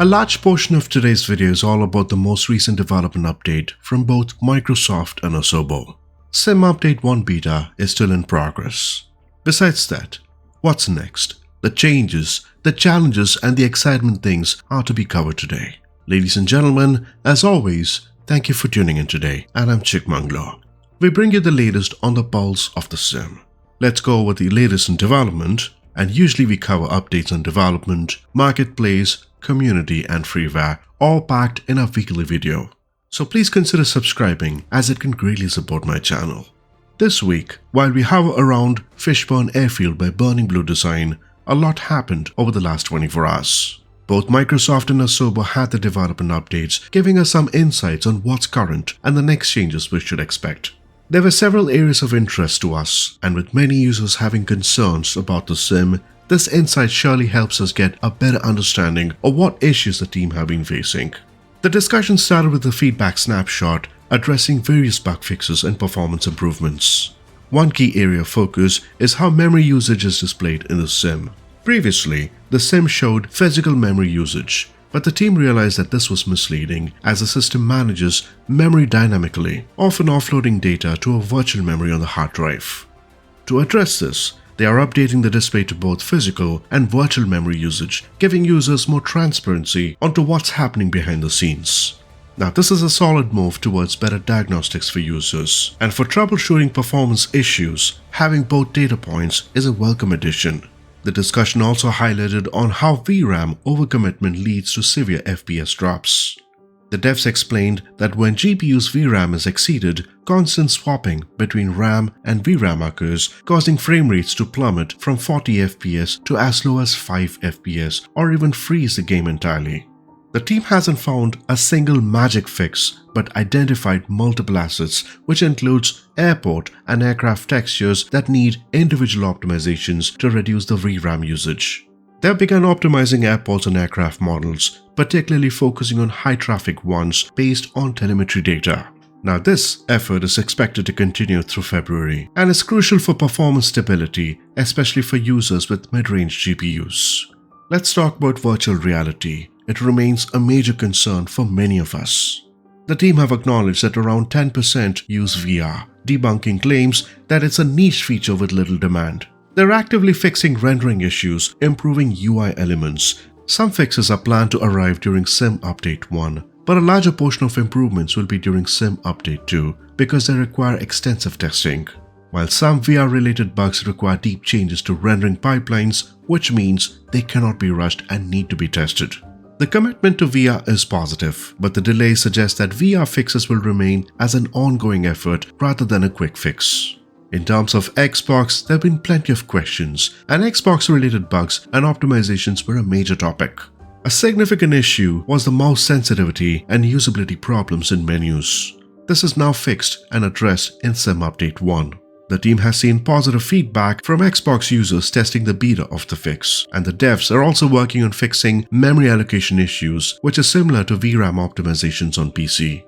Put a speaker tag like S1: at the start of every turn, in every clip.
S1: A large portion of today's video is all about the most recent development update from both Microsoft and Asobo. Sim Update 1 Beta is still in progress. Besides that, what's next? The changes, the challenges and the excitement things are to be covered today. Ladies and gentlemen, as always, thank you for tuning in today, and I'm Chikmanglo. We bring you the latest on the pulse of the sim. Let's go over the latest in development, and usually we cover updates on development, marketplace, community and freeware, all packed in a weekly video. So please consider subscribing as it can greatly support my channel. This week, while we hover around Fishburn Airfield by Burning Blue design, a lot happened over the last 24 hours. Both Microsoft and Asobo had the development updates, giving us some insights on what's current and the next changes we should expect. There were several areas of interest to us, and with many users having concerns about the sim, this insight surely helps us get a better understanding of what issues the team have been facing. The discussion started with a feedback snapshot addressing various bug fixes and performance improvements. One key area of focus is how memory usage is displayed in the sim. Previously, the sim showed physical memory usage, but the team realized that this was misleading as the system manages memory dynamically, often offloading data to a virtual memory on the hard drive. To address this, they are updating the display to both physical and virtual memory usage, giving users more transparency onto what's happening behind the scenes. Now, this is a solid move towards better diagnostics for users, and for troubleshooting performance issues, having both data points is a welcome addition. The discussion also highlighted on how VRAM overcommitment leads to severe FPS drops. The devs explained that when GPU's VRAM is exceeded, constant swapping between RAM and VRAM occurs, causing frame rates to plummet from 40 FPS to as low as 5 FPS or even freeze the game entirely. The team hasn't found a single magic fix but identified multiple assets, which includes airport and aircraft textures that need individual optimizations to reduce the VRAM usage. They've begun optimizing airports and aircraft models, particularly focusing on high-traffic ones based on telemetry data. Now, this effort is expected to continue through February and is crucial for performance stability, especially for users with mid-range GPUs. Let's talk about virtual reality. It remains a major concern for many of us. The team have acknowledged that around 10% use VR, debunking claims that it's a niche feature with little demand. They're actively fixing rendering issues, improving UI elements. Some fixes are planned to arrive during Sim Update 1, but a larger portion of improvements will be during Sim Update 2 because they require extensive testing. While some VR-related bugs require deep changes to rendering pipelines, which means they cannot be rushed and need to be tested. The commitment to VR is positive, but the delay suggests that VR fixes will remain as an ongoing effort rather than a quick fix. In terms of Xbox, there have been plenty of questions, and Xbox-related bugs and optimizations were a major topic. A significant issue was the mouse sensitivity and usability problems in menus. This is now fixed and addressed in Sim Update 1. The team has seen positive feedback from Xbox users testing the beta of the fix, and the devs are also working on fixing memory allocation issues, which is similar to VRAM optimizations on PC.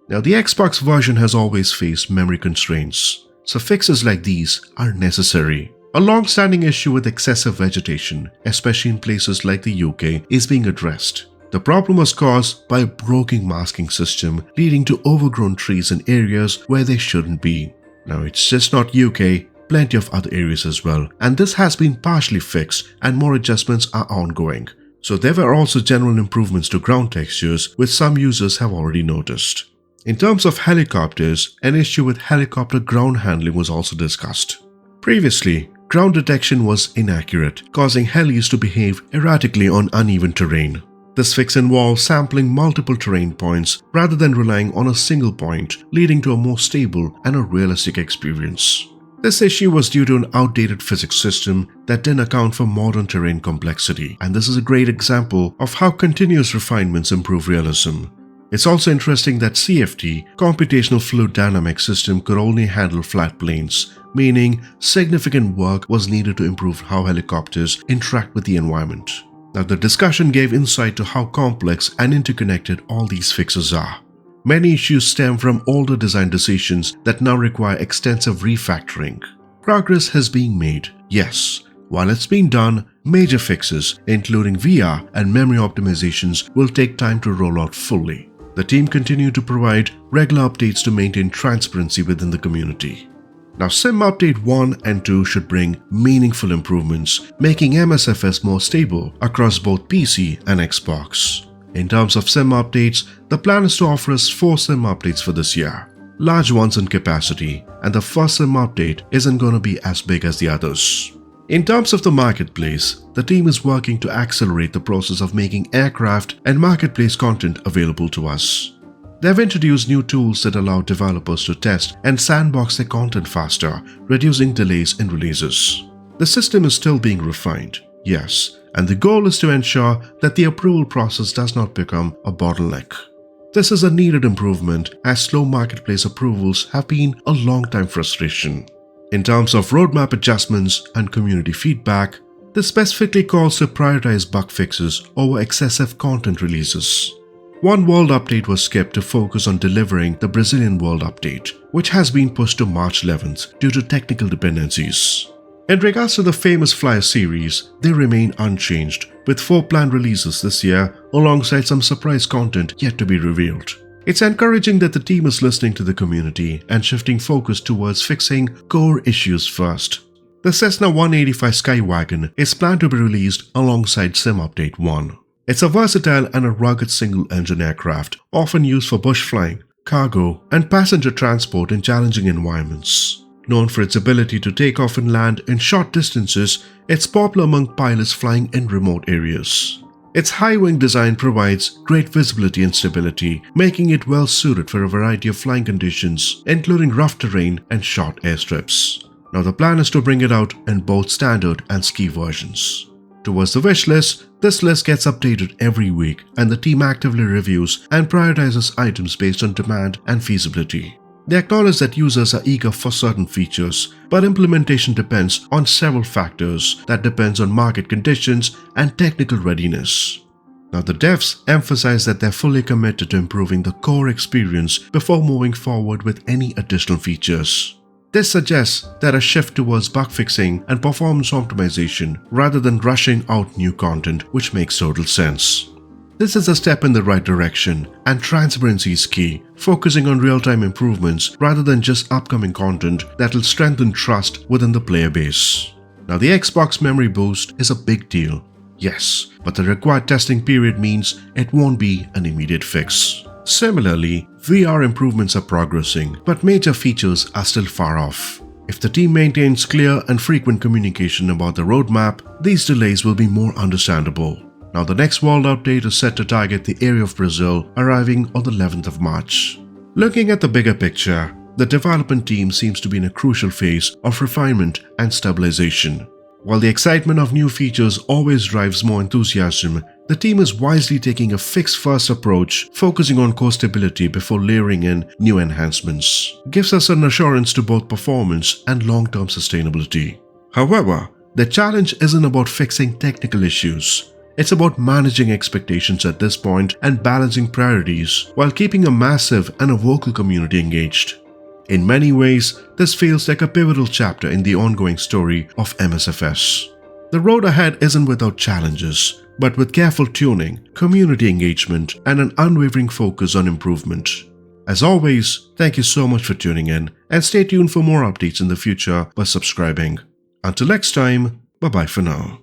S1: Now, the Xbox version has always faced memory constraints, so fixes like these are necessary. A long-standing issue with excessive vegetation, especially in places like the UK, is being addressed. The problem was caused by a broken masking system, leading to overgrown trees in areas where they shouldn't be. Now, it's just not UK, plenty of other areas as well, and this has been partially fixed and more adjustments are ongoing. So there were also general improvements to ground textures, which some users have already noticed. In terms of helicopters, an issue with helicopter ground handling was also discussed. Previously, ground detection was inaccurate, causing helis to behave erratically on uneven terrain. This fix involves sampling multiple terrain points rather than relying on a single point, leading to a more stable and a realistic experience. This issue was due to an outdated physics system that didn't account for modern terrain complexity, and this is a great example of how continuous refinements improve realism. It's also interesting that CFD, Computational Fluid Dynamics system, could only handle flat planes, meaning significant work was needed to improve how helicopters interact with the environment. Now, the discussion gave insight to how complex and interconnected all these fixes are. Many issues stem from older design decisions that now require extensive refactoring. Progress has been made, yes. While it's been done, major fixes, including VR and memory optimizations, will take time to roll out fully. The team continued to provide regular updates to maintain transparency within the community. Now, Sim Update 1 and 2 should bring meaningful improvements, making MSFS more stable across both PC and Xbox. In terms of Sim updates, the plan is to offer us 4 Sim updates for this year, large ones in capacity, and the first Sim update isn't going to be as big as the others. In terms of the marketplace, the team is working to accelerate the process of making aircraft and marketplace content available to us. They have introduced new tools that allow developers to test and sandbox their content faster, reducing delays in releases. The system is still being refined, yes, and the goal is to ensure that the approval process does not become a bottleneck. This is a needed improvement as slow marketplace approvals have been a long-time frustration. In terms of roadmap adjustments and community feedback, this specifically calls to prioritize bug fixes over excessive content releases. One world update was skipped to focus on delivering the Brazilian world update, which has been pushed to March 11th due to technical dependencies. In regards to the famous Flyer series, they remain unchanged, with 4 planned releases this year alongside some surprise content yet to be revealed. It's encouraging that the team is listening to the community and shifting focus towards fixing core issues first. The Cessna 185 Skywagon is planned to be released alongside Sim Update 1. It's a versatile and a rugged single-engine aircraft, often used for bush flying, cargo, and passenger transport in challenging environments. Known for its ability to take off and land in short distances, it's popular among pilots flying in remote areas. Its high-wing design provides great visibility and stability, making it well-suited for a variety of flying conditions, including rough terrain and short airstrips. Now, the plan is to bring it out in both standard and ski versions. Towards the wish list, this list gets updated every week, and the team actively reviews and prioritizes items based on demand and feasibility. They acknowledge that users are eager for certain features, but implementation depends on several factors that depends on market conditions and technical readiness. Now, the devs emphasize that they're fully committed to improving the core experience before moving forward with any additional features. This suggests that a shift towards bug fixing and performance optimization rather than rushing out new content, which makes total sense. This is a step in the right direction, and transparency is key, focusing on real-time improvements rather than just upcoming content that will strengthen trust within the player base. Now, the Xbox memory boost is a big deal, yes, but the required testing period means it won't be an immediate fix. Similarly, VR improvements are progressing, but major features are still far off. If the team maintains clear and frequent communication about the roadmap, these delays will be more understandable. Now, the next world update is set to target the area of Brazil, arriving on the 11th of March. Looking at the bigger picture, the development team seems to be in a crucial phase of refinement and stabilization. While the excitement of new features always drives more enthusiasm, the team is wisely taking a fix-first approach, focusing on core stability before layering in new enhancements. Gives us an assurance to both performance and long-term sustainability. However, the challenge isn't about fixing technical issues. It's about managing expectations at this point and balancing priorities while keeping a massive and a vocal community engaged. In many ways, this feels like a pivotal chapter in the ongoing story of MSFS. The road ahead isn't without challenges, but with careful tuning, community engagement, and an unwavering focus on improvement. As always, thank you so much for tuning in, and stay tuned for more updates in the future by subscribing. Until next time, bye-bye for now.